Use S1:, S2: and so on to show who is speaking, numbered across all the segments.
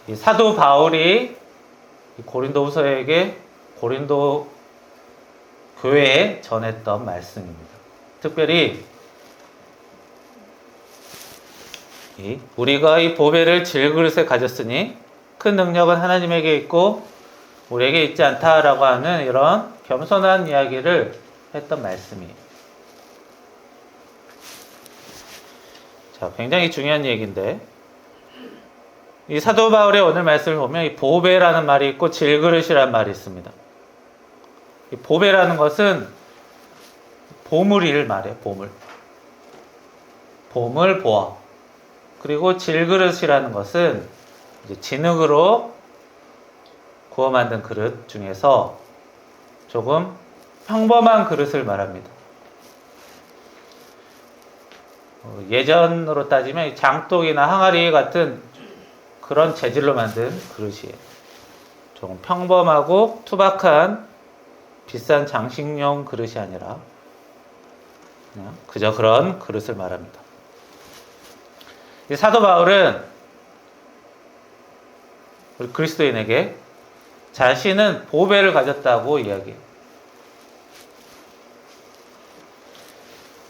S1: 이 사도 바울이 고린도후서에게 고린도 교회에 전했던 말씀입니다. 특별히 우리가 이 보배를 질그릇에 가졌으니 큰 능력은 하나님에게 있고 우리에게 있지 않다라고 하는 이런 겸손한 이야기를 했던 말씀이에요. 자, 굉장히 중요한 얘기인데 이 사도 바울의 오늘 말씀을 보면 이 보배라는 말이 있고 질그릇이라는 말이 있습니다. 이 보배라는 것은 보물을 말해요. 보물, 보화. 그리고 질그릇이라는 것은 이제 진흙으로 구워 만든 그릇 중에서 조금 평범한 그릇을 말합니다. 예전으로 따지면 장독이나 항아리 같은 그런 재질로 만든 그릇이에요. 조금 평범하고 투박한 비싼 장식용 그릇이 아니라 그냥 그저 그런 그릇을 말합니다. 이 사도 바울은 우리 그리스도인에게 자신은 보배를 가졌다고 이야기해요.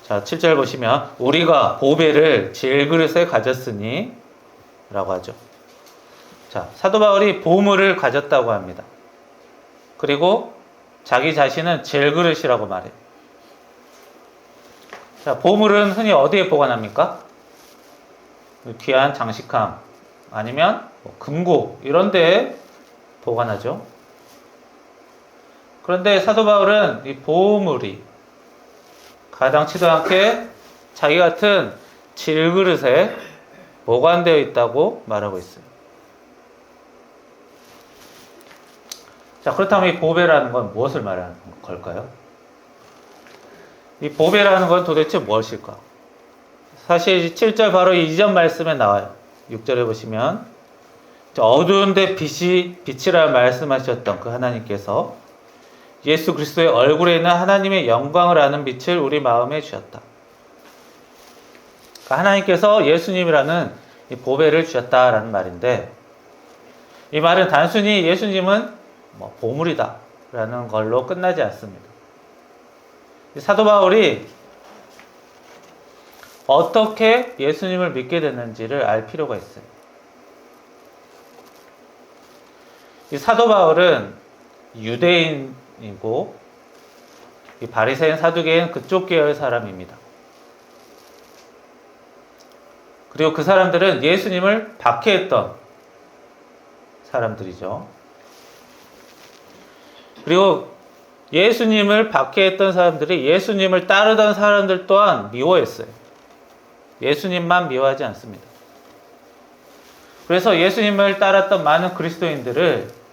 S1: 자, 7절 보시면 우리가 보배를 질그릇에 가졌으니 라고 하죠. 자, 사도 바울이 보물을 가졌다고 합니다. 그리고 자기 자신은 질그릇이라고 말해요. 자, 보물은 흔히 어디에 보관합니까? 귀한 장식함 아니면 금고 이런 데에 보관하죠. 그런데 사도 바울은 이 보물이 가당치도 않게 자기 같은 질그릇에 보관되어 있다고 말하고 있어요. 자, 그렇다면 이 보배라는 건 무엇을 말하는 걸까요? 이 보배라는 건 도대체 무엇일까? 사실 7절 바로 이전 말씀에 나와요. 6절에 보시면 어두운데 빛이라 말씀하셨던 그 하나님께서 예수 그리스도의 얼굴에 있는 하나님의 영광을 아는 빛을 우리 마음에 주셨다. 그러니까 하나님께서 예수님이라는 이 보배를 주셨다라는 말인데 이 말은 단순히 예수님은 보물이다 라는 걸로 끝나지 않습니다. 사도 바울이 어떻게 예수님을 믿게 됐는지를 알 필요가 있어요. 이 사도 바울은 유대인이고 이 바리새인 사두개인 그쪽 계열 사람입니다. 그리고 그 사람들은 예수님을 박해했던 사람들이죠. 그리고 예수님을 박해했던 사람들이 예수님을 따르던 사람들 또한 미워했어요. 예수님만 미워하지 않습니다. 그래서 예수님을 따랐던 많은 그리스도인들을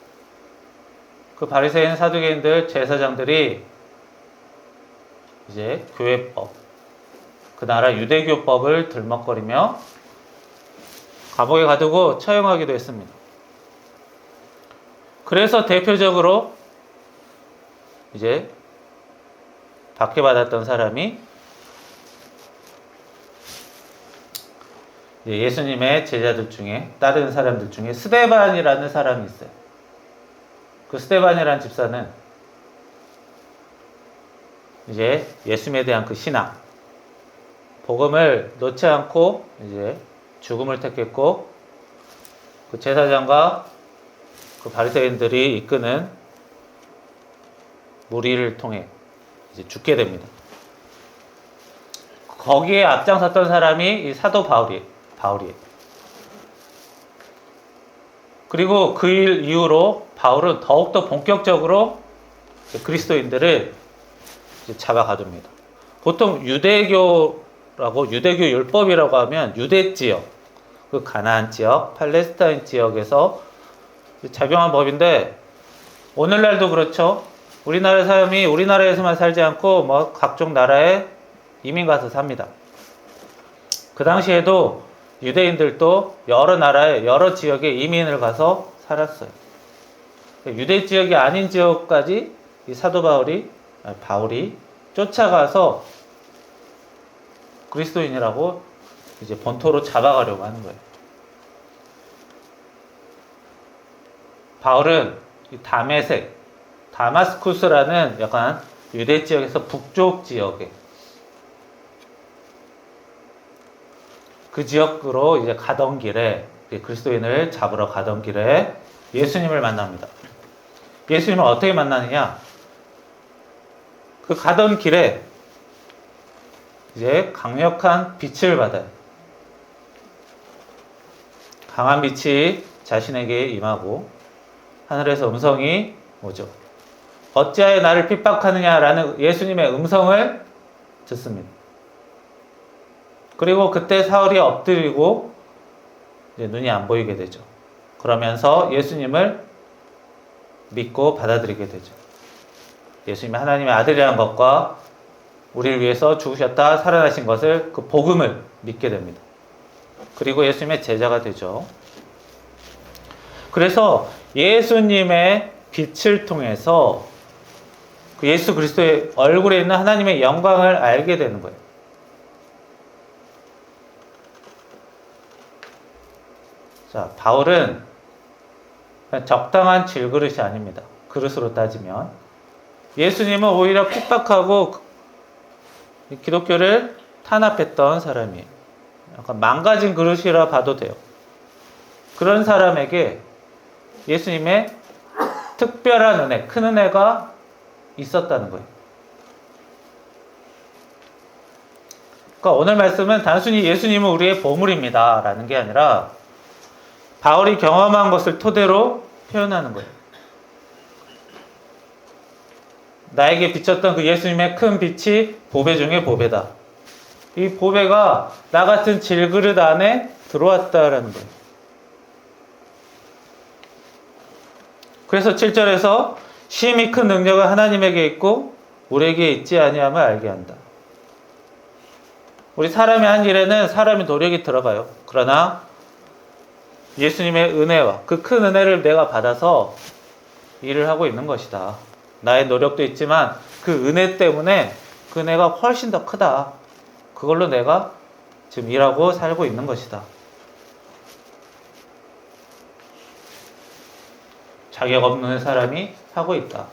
S1: 그 바리새인 사두개인들 제사장들이 이제 교회법, 그 나라 유대교법을 들먹거리며 감옥에 가두고 처형하기도 했습니다. 그래서 대표적으로 이제 박해받았던 사람이 예수님의 제자들 중에 따르는 사람들 중에 스데반이라는 사람이 있어요. 그 스데반이라는 집사는 이제 예수님에 대한 그 신앙, 복음을 놓지 않고 이제 죽음을 택했고 그 제사장과 그 바리새인들이 이끄는 무리를 통해 이제 죽게 됩니다. 거기에 앞장섰던 사람이 이 사도 바울이에요. 그리고 그 일 이후로 바울은 더욱더 본격적으로 그리스도인들을 잡아 가둡니다. 보통 유대교 율법이라고 하면 유대 지역, 그 가나안 지역, 팔레스타인 지역에서 작용한 법인데 오늘날도 그렇죠. 우리나라 사람이 우리나라에서만 살지 않고 각종 나라에 이민 가서 삽니다. 그 당시에도 유대인들도 여러 나라에 여러 지역에 이민을 가서 살았어요. 유대 지역이 아닌 지역까지 이 사도 바울이 쫓아가서 그리스도인이라고 이제 본토로 잡아가려고 하는 거예요. 바울은 이 다메섹, 다마스쿠스라는 약간 유대 지역에서 북쪽 지역에 그 지역으로 이제 가던 길에 그리스도인을 잡으러 가던 길에 예수님을 만납니다. 예수님을 어떻게 만나느냐? 그 가던 길에 이제 강력한 빛을 받아요. 강한 빛이 자신에게 임하고 하늘에서 음성이 오죠. 어찌하여 나를 핍박하느냐라는 예수님의 음성을 듣습니다. 그리고 그때 사울이 엎드리고 이제 눈이 안 보이게 되죠. 그러면서 예수님을 믿고 받아들이게 되죠. 예수님이 하나님의 아들이라는 것과 우리를 위해서 죽으셨다 살아나신 것을 그 복음을 믿게 됩니다. 그리고 예수님의 제자가 되죠. 그래서 예수님의 빛을 통해서 그 예수 그리스도의 얼굴에 있는 하나님의 영광을 알게 되는 거예요. 자, 바울은 적당한 질그릇이 아닙니다. 그릇으로 따지면. 예수님은 오히려 핍박하고 기독교를 탄압했던 사람이에요. 약간 망가진 그릇이라 봐도 돼요. 그런 사람에게 예수님의 특별한 은혜, 큰 은혜가 있었다는 거예요. 그러니까 오늘 말씀은 단순히 예수님은 우리의 보물입니다 라는 게 아니라 바울이 경험한 것을 토대로 표현하는 거예요. 나에게 비쳤던 그 예수님의 큰 빛이 보배 중에 보배다. 이 보배가 나 같은 질그릇 안에 들어왔다라는 거예요. 그래서 7절에서 심히 큰 능력은 하나님에게 있고 우리에게 있지 아니함을 알게 한다. 우리 사람이 한 일에는 사람의 노력이 들어가요. 그러나 예수님의 은혜와 그 큰 은혜를 내가 받아서 일을 하고 있는 것이다. 나의 노력도 있지만 그 은혜 때문에 그 은혜가 훨씬 더 크다. 그걸로 내가 지금 일하고 살고 있는 것이다. 자격 없는 사람이 하고 있다.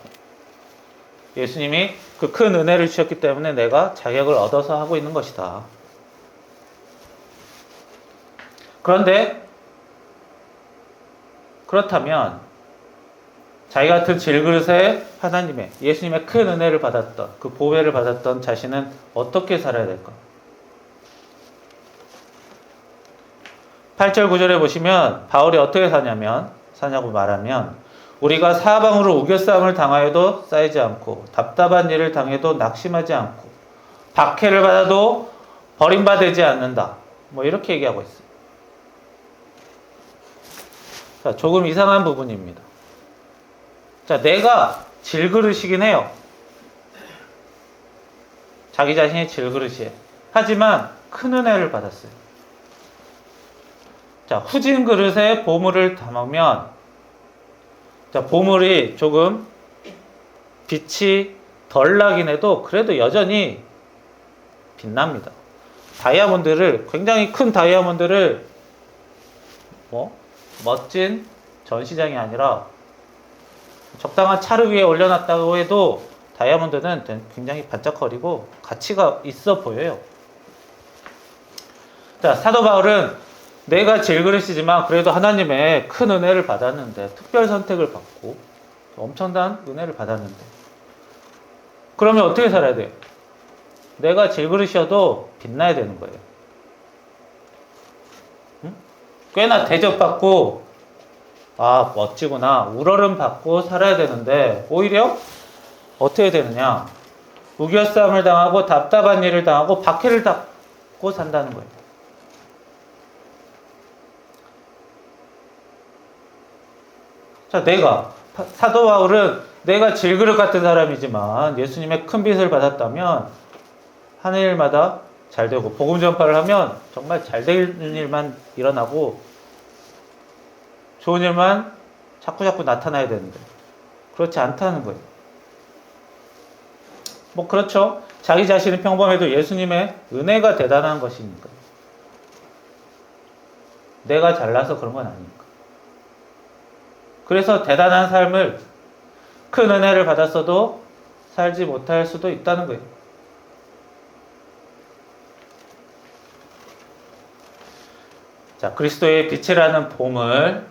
S1: 예수님이 그 큰 은혜를 주셨기 때문에 내가 자격을 얻어서 하고 있는 것이다. 그렇다면 자기 같은 질그릇에 하나님의 예수님의 큰 은혜를 받았던 그 보배를 받았던 자신은 어떻게 살아야 될까? 8절 9절에 보시면 바울이 어떻게 사냐고 말하면 우리가 사방으로 우겨싸움을 당하여도 쌓이지 않고 답답한 일을 당해도 낙심하지 않고 박해를 받아도 버림받지 않는다. 뭐 이렇게 얘기하고 있어요. 자, 조금 이상한 부분입니다. 자, 내가 질그릇이긴 해요. 자기 자신이 질그릇이에요. 하지만 큰 은혜를 받았어요. 자, 후진 그릇에 보물을 담으면 자, 보물이 조금 빛이 덜 나긴 해도 그래도 여전히 빛납니다. 굉장히 큰 다이아몬드를 멋진 전시장이 아니라 적당한 차르 위에 올려놨다고 해도 다이아몬드는 굉장히 반짝거리고 가치가 있어 보여요. 자, 사도 바울은 내가 질그릇이지만 그래도 하나님의 큰 은혜를 받았는데, 특별 선택을 받고 엄청난 은혜를 받았는데, 그러면 어떻게 살아야 돼요? 내가 질그릇이어도 빛나야 되는 거예요. 응? 꽤나 대접받고 멋지구나 우러름 받고 살아야 되는데 오히려 어떻게 되느냐? 우겨싸움을 당하고 답답한 일을 당하고 박해를 받고 산다는 거예요. 자, 사도 바울은 내가 질그릇 같은 사람이지만 예수님의 큰 빛을 받았다면 하는 일마다 잘 되고 복음 전파를 하면 정말 잘 되는 일만 일어나고 좋은 일만 자꾸 나타나야 되는데 그렇지 않다는 거예요. 그렇죠. 자기 자신은 평범해도 예수님의 은혜가 대단한 것이니까. 내가 잘나서 그런 건 아니니까. 그래서 대단한 삶을, 큰 은혜를 받았어도 살지 못할 수도 있다는 거예요. 자, 그리스도의 빛이라는 보물,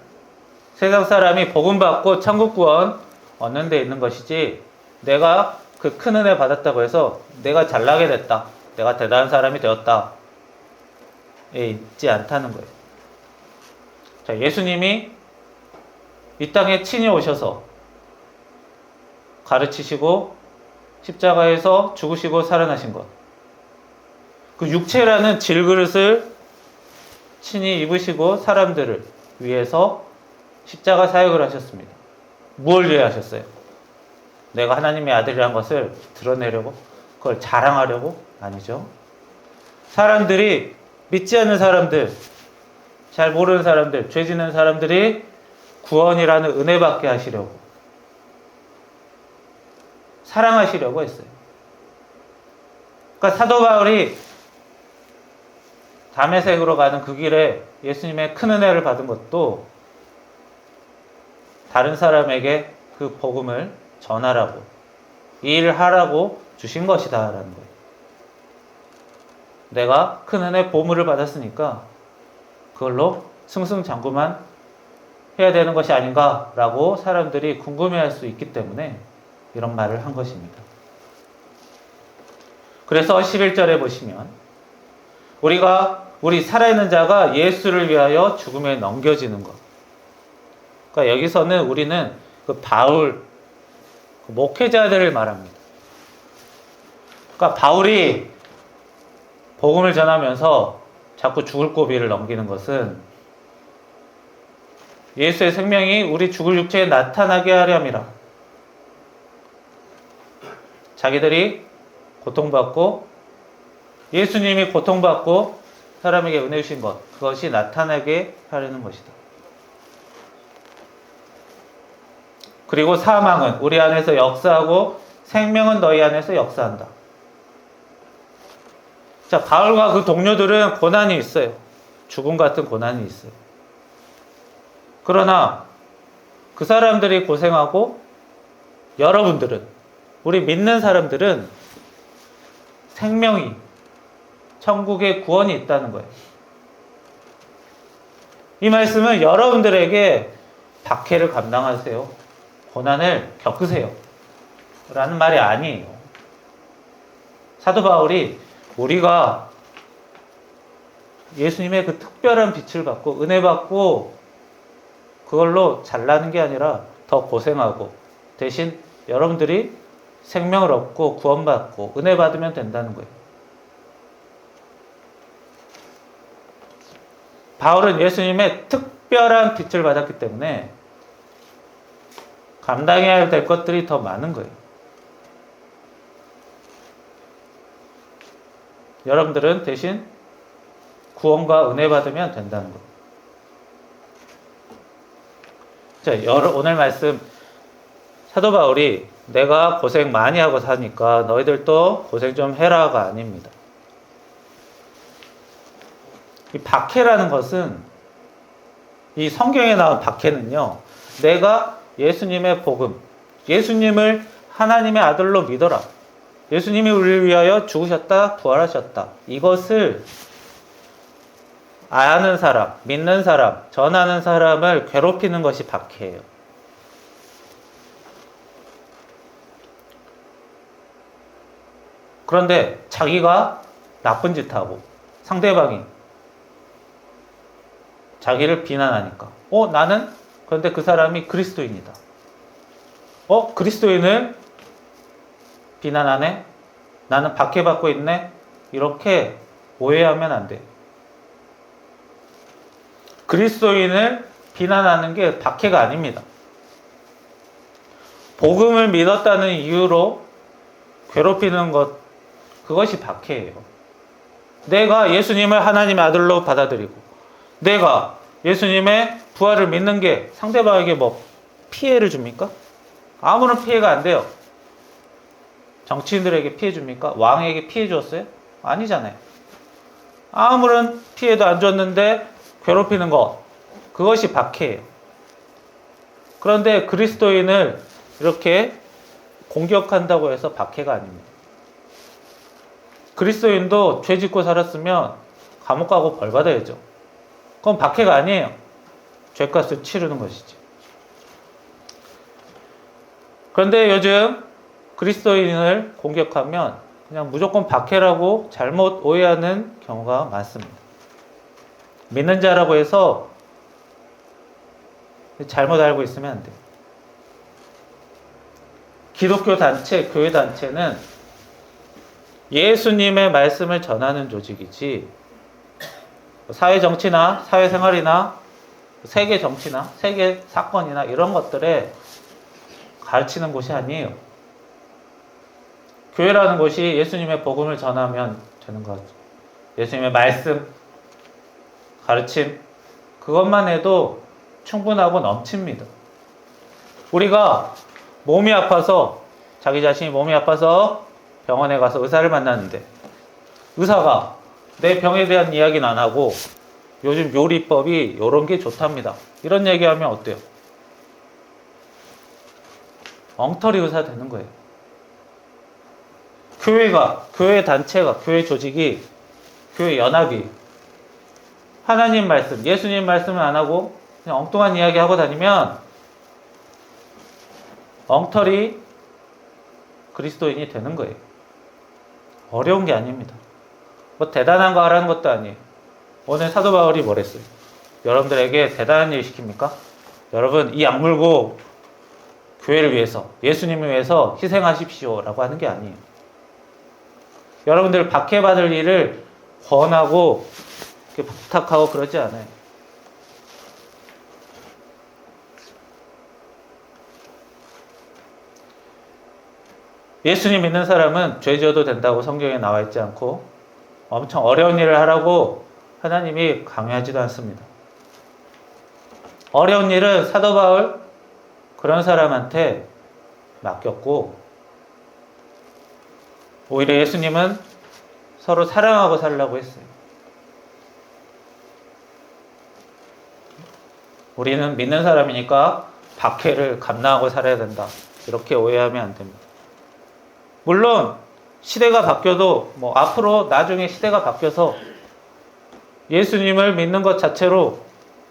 S1: 세상 사람이 복음 받고 천국 구원 얻는 데 있는 것이지, 내가 그 큰 은혜 받았다고 해서 내가 잘나게 됐다, 내가 대단한 사람이 되었다, 에 있지 않다는 거예요. 자, 예수님이 이 땅에 친히 오셔서 가르치시고 십자가에서 죽으시고 살아나신 것, 그 육체라는 질그릇을 친히 입으시고 사람들을 위해서 십자가 사역을 하셨습니다. 무엇을 위해 하셨어요? 내가 하나님의 아들이라는 것을 드러내려고? 그걸 자랑하려고? 아니죠. 사람들이, 믿지 않는 사람들, 잘 모르는 사람들, 죄 짓는 사람들이 구원이라는 은혜 받게 하시려고, 사랑하시려고 했어요. 그러니까 사도 바울이 다메섹으로 가는 그 길에 예수님의 큰 은혜를 받은 것도 다른 사람에게 그 복음을 전하라고, 이 일을 하라고 주신 것이다 라는 거예요. 내가 큰 은혜 보물을 받았으니까 그걸로 승승장구만 해야 되는 것이 아닌가 라고 사람들이 궁금해할 수 있기 때문에 이런 말을 한 것입니다. 그래서 11절에 보시면 우리 살아있는 자가 예수를 위하여 죽음에 넘겨지는 것. 그러니까 여기서는 우리는 그 바울, 그 목회자들을 말합니다. 그러니까 바울이 복음을 전하면서 자꾸 죽을 고비를 넘기는 것은 예수의 생명이 우리 죽을 육체에 나타나게 하렴이라. 자기들이 고통받고 예수님이 고통받고 사람에게 은혜 주신 것, 그것이 나타나게 하려는 것이다. 그리고 사망은 우리 안에서 역사하고 생명은 너희 안에서 역사한다. 자, 바울과 그 동료들은 고난이 있어요. 죽음 같은 고난이 있어요. 그러나 그 사람들이 고생하고 여러분들은, 우리 믿는 사람들은 생명이, 천국의 구원이 있다는 거예요. 이 말씀은 여러분들에게 박해를 감당하세요, 고난을 겪으세요 라는 말이 아니에요. 사도 바울이 우리가 예수님의 그 특별한 빛을 받고 은혜 받고 그걸로 잘나는 게 아니라 더 고생하고 대신 여러분들이 생명을 얻고 구원받고 은혜 받으면 된다는 거예요. 바울은 예수님의 특별한 빛을 받았기 때문에 감당해야 될 것들이 더 많은 거예요. 여러분들은 대신 구원과 은혜 받으면 된다는 거예요. 자, 오늘 말씀, 사도 바울이 내가 고생 많이 하고 사니까 너희들도 고생 좀 해라가 아닙니다. 이 박해라는 것은, 이 성경에 나온 박해는요, 내가 예수님의 복음, 예수님을 하나님의 아들로 믿어라, 예수님이 우리를 위하여 죽으셨다, 부활하셨다, 이것을 아는 사람, 믿는 사람, 전하는 사람을 괴롭히는 것이 박해예요. 그런데 자기가 나쁜 짓 하고 상대방이 자기를 비난하니까 나는, 그런데 그 사람이 그리스도인이다, 그리스도인을 비난하네, 나는 박해받고 있네, 이렇게 오해하면 안 돼. 그리스도인을 비난하는 게 박해가 아닙니다. 복음을 믿었다는 이유로 괴롭히는 것, 그것이 박해예요. 내가 예수님을 하나님의 아들로 받아들이고 내가 예수님의 부활을 믿는 게 상대방에게 뭐 피해를 줍니까? 아무런 피해가 안 돼요. 정치인들에게 피해 줍니까? 왕에게 피해 줬어요? 아니잖아요. 아무런 피해도 안 줬는데 괴롭히는 것, 그것이 박해예요. 그런데 그리스도인을 이렇게 공격한다고 해서 박해가 아닙니다. 그리스도인도 죄 짓고 살았으면 감옥 가고 벌 받아야죠. 그건 박해가 아니에요. 죄값을 치르는 것이지. 그런데 요즘 그리스도인을 공격하면 그냥 무조건 박해라고 잘못 오해하는 경우가 많습니다. 믿는 자라고 해서 잘못 알고 있으면 안 돼요. 기독교 단체, 교회 단체는 예수님의 말씀을 전하는 조직이지 사회 정치나 사회 생활이나 세계 정치나 세계 사건이나 이런 것들에 가르치는 곳이 아니에요. 교회라는 곳이 예수님의 복음을 전하면 되는 거죠. 예수님의 말씀, 가르침, 그것만 해도 충분하고 넘칩니다. 우리가 몸이 아파서, 자기 자신이 몸이 아파서 병원에 가서 의사를 만났는데 의사가 내 병에 대한 이야기는 안 하고 요즘 요리법이 이런 게 좋답니다. 이런 얘기하면 어때요? 엉터리 의사 되는 거예요. 교회가, 교회 단체가, 교회 조직이, 교회 연합이 하나님 말씀, 예수님 말씀을 안 하고 그냥 엉뚱한 이야기 하고 다니면 엉터리 그리스도인이 되는 거예요. 어려운 게 아닙니다. 뭐 대단한 거 하라는 것도 아니에요. 오늘 사도 바울이 뭐랬어요? 여러분들에게 대단한 일 시킵니까? 여러분 이 악물고 교회를 위해서, 예수님을 위해서 희생하십시오 라고 하는 게 아니에요. 여러분들 박해받을 일을 권하고 부탁하고 그러지 않아요. 예수님 믿는 사람은 죄 지어도 된다고 성경에 나와 있지 않고 엄청 어려운 일을 하라고 하나님이 강요하지도 않습니다. 어려운 일은 사도 바울 그런 사람한테 맡겼고 오히려 예수님은 서로 사랑하고 살라고 했어요. 우리는 믿는 사람이니까 박해를 감당하고 살아야 된다. 이렇게 오해하면 안 됩니다. 물론 시대가 바뀌어도 앞으로 나중에 시대가 바뀌어서 예수님을 믿는 것 자체로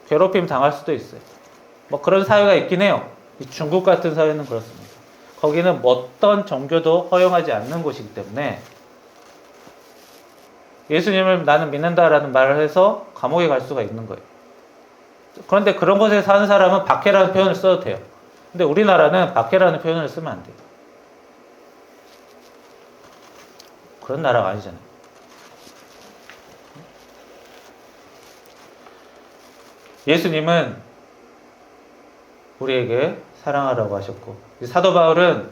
S1: 괴롭힘 당할 수도 있어요. 그런 사회가 있긴 해요. 중국 같은 사회는 그렇습니다. 거기는 어떤 종교도 허용하지 않는 곳이기 때문에 예수님을 나는 믿는다라는 말을 해서 감옥에 갈 수가 있는 거예요. 그런데 그런 곳에 사는 사람은 박해라는 표현을 써도 돼요. 근데 우리나라는 박해라는 표현을 쓰면 안 돼요. 그런 나라가 아니잖아요. 예수님은 우리에게 사랑하라고 하셨고 사도 바울은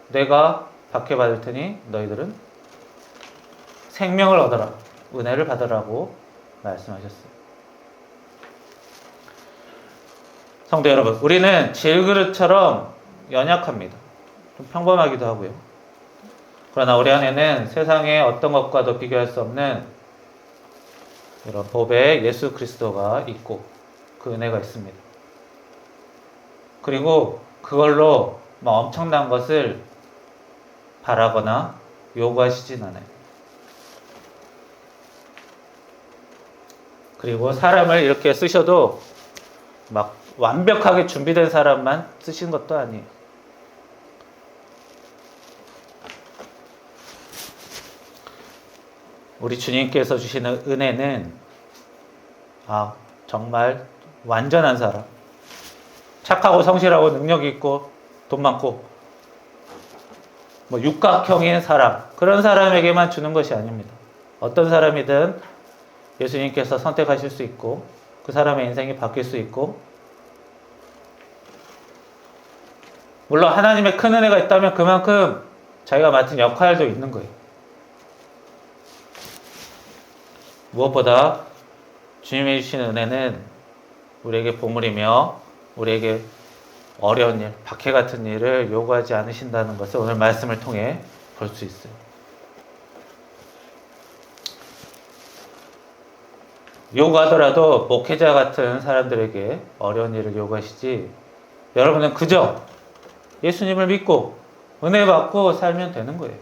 S1: 내가 박해받을 테니 너희들은 생명을 얻어라, 은혜를 받으라고 말씀하셨어요. 성도 여러분, 우리는 질그릇처럼 연약합니다. 좀 평범하기도 하고요. 그러나 우리 안에는 세상의 어떤 것과도 비교할 수 없는 이런 법의 예수 그리스도가 있고 그 은혜가 있습니다. 그리고 그걸로 엄청난 것을 바라거나 요구하시진 않아요. 그리고 사람을 이렇게 쓰셔도 완벽하게 준비된 사람만 쓰신 것도 아니에요. 우리 주님께서 주시는 은혜는 정말 완전한 사람, 착하고 성실하고 능력 있고 돈 많고 육각형인 사람, 그런 사람에게만 주는 것이 아닙니다. 어떤 사람이든 예수님께서 선택하실 수 있고 그 사람의 인생이 바뀔 수 있고, 물론 하나님의 큰 은혜가 있다면 그만큼 자기가 맡은 역할도 있는 거예요. 무엇보다 주님이 주시는 은혜는 우리에게 보물이며 우리에게 어려운 일, 박해 같은 일을 요구하지 않으신다는 것을 오늘 말씀을 통해 볼 수 있어요. 요구하더라도 목회자 같은 사람들에게 어려운 일을 요구하시지 여러분은 그저 예수님을 믿고 은혜 받고 살면 되는 거예요.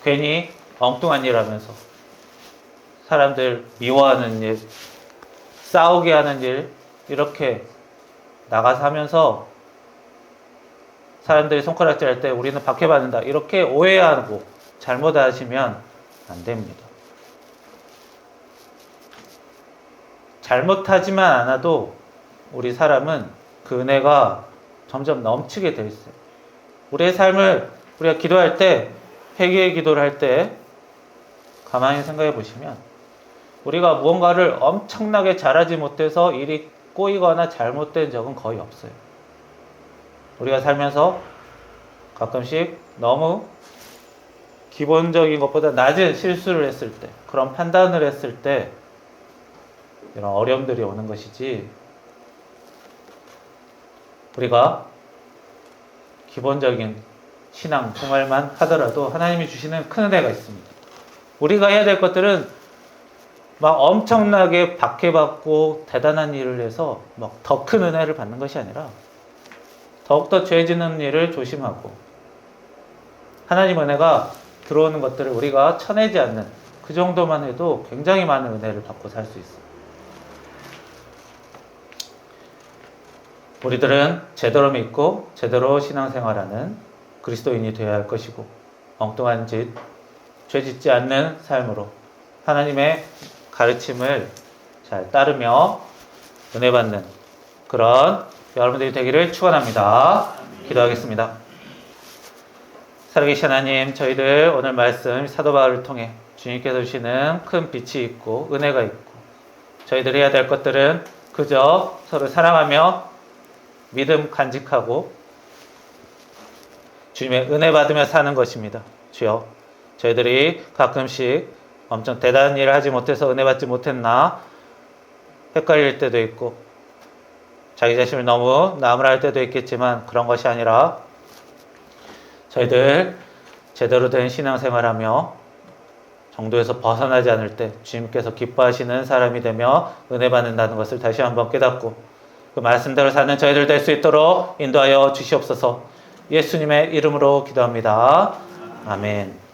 S1: 괜히 엉뚱한 일 하면서 사람들 미워하는 일, 싸우게 하는 일, 이렇게 나가서 하면서 사람들이 손가락질 할 때 우리는 박해받는다, 이렇게 오해하고 잘못하시면 안 됩니다. 잘못하지만 않아도 우리 사람은 그 은혜가 점점 넘치게 돼 있어요. 우리의 삶을 우리가 기도할 때, 회개의 기도를 할 때 가만히 생각해 보시면 우리가 무언가를 엄청나게 잘하지 못해서 일이 꼬이거나 잘못된 적은 거의 없어요. 우리가 살면서 가끔씩 너무 기본적인 것보다 낮은 실수를 했을 때, 그런 판단을 했을 때 이런 어려움들이 오는 것이지, 우리가 기본적인 신앙 생활만 하더라도 하나님이 주시는 큰 은혜가 있습니다. 우리가 해야 될 것들은 막 엄청나게 박해받고 대단한 일을 해서 막 더 큰 은혜를 받는 것이 아니라 더욱더 죄 짓는 일을 조심하고 하나님 은혜가 들어오는 것들을 우리가 쳐내지 않는 그 정도만 해도 굉장히 많은 은혜를 받고 살 수 있어요. 우리들은 제대로 믿고 제대로 신앙생활하는 그리스도인이 되어야 할 것이고, 엉뚱한 짓, 죄 짓지 않는 삶으로 하나님의 가르침을 잘 따르며 은혜 받는 그런 여러분들이 되기를 축원합니다. 기도하겠습니다. 살아계신 하나님, 저희들 오늘 말씀 사도 바울을 통해 주님께서 주시는 큰 빛이 있고 은혜가 있고, 저희들이 해야 될 것들은 그저 서로 사랑하며 믿음 간직하고 주님의 은혜 받으며 사는 것입니다. 주여, 저희들이 가끔씩 엄청 대단한 일을 하지 못해서 은혜 받지 못했나 헷갈릴 때도 있고, 자기 자신을 너무 나무랄 때도 있겠지만, 그런 것이 아니라 저희들 제대로 된 신앙생활하며 정도에서 벗어나지 않을 때 주님께서 기뻐하시는 사람이 되며 은혜 받는다는 것을 다시 한번 깨닫고, 그 말씀대로 사는 저희들 될 수 있도록 인도하여 주시옵소서. 예수님의 이름으로 기도합니다. 아멘.